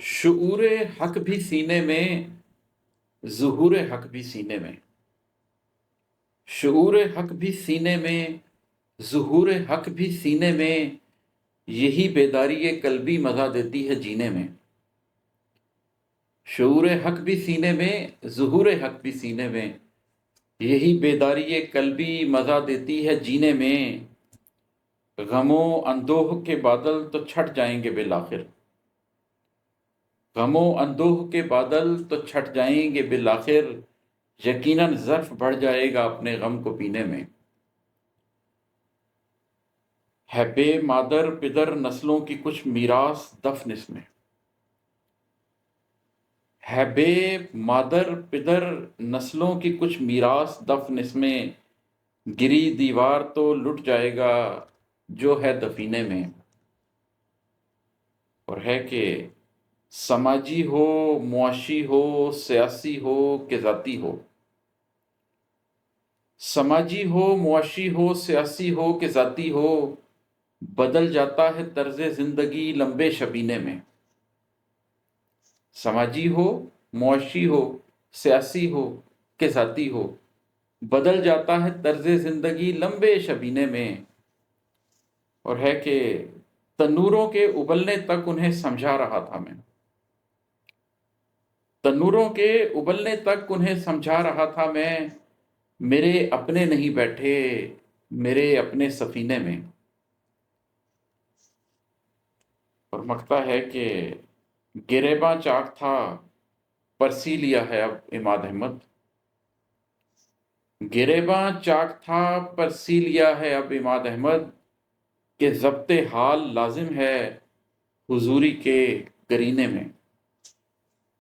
شعور حق بھی سینے میں، ظہور حق بھی سینے میں، شعور حق بھی سینے میں، ظہور حق بھی سینے میں، یہی بیداری قلبی مزہ دیتی ہے جینے میں۔ شعور حق بھی سینے میں، ظہور حق بھی سینے میں، یہی بیداری قلبی مزہ دیتی ہے جینے میں۔ غم و اندوہ کے بادل تو چھٹ جائیں گے بالآخر، غم و اندوہ کے بادل تو چھٹ جائیں گے بالآخر، یقیناً ظرف بڑھ جائے گا اپنے غم کو پینے میں۔ ہے بے مادر پدر نسلوں کی کچھ میراث دفن اس میں، ہے بے مادر پدر نسلوں کی کچھ میراث دفن اس میں، گری دیوار تو لٹ جائے گا جو ہے دفینے میں۔ اور ہے کہ سماجی ہو، معاشی ہو، سیاسی ہو کہ ذاتی ہو، سماجی ہو، معاشی ہو، سیاسی ہو کہ ذاتی ہو، بدل جاتا ہے طرز زندگی لمبے شبینے میں۔ سماجی ہو، معاشی ہو، سیاسی ہو کہ ذاتی ہو، بدل جاتا ہے طرز زندگی لمبے شبینے میں۔ اور ہے کہ تنوروں کے ابلنے تک انہیں سمجھا رہا تھا میں، تنوروں کے ابلنے تک انہیں سمجھا رہا تھا میں، میرے اپنے نہیں بیٹھے میرے اپنے سفینے میں۔ اور مکتا ہے کہ گریباں چاک تھا پرسی لیا ہے اب عماد احمد، گریباں چاک تھا پرسی لیا ہے اب عماد احمد، کہ ضبط حال لازم ہے حضوری کے قرینے میں۔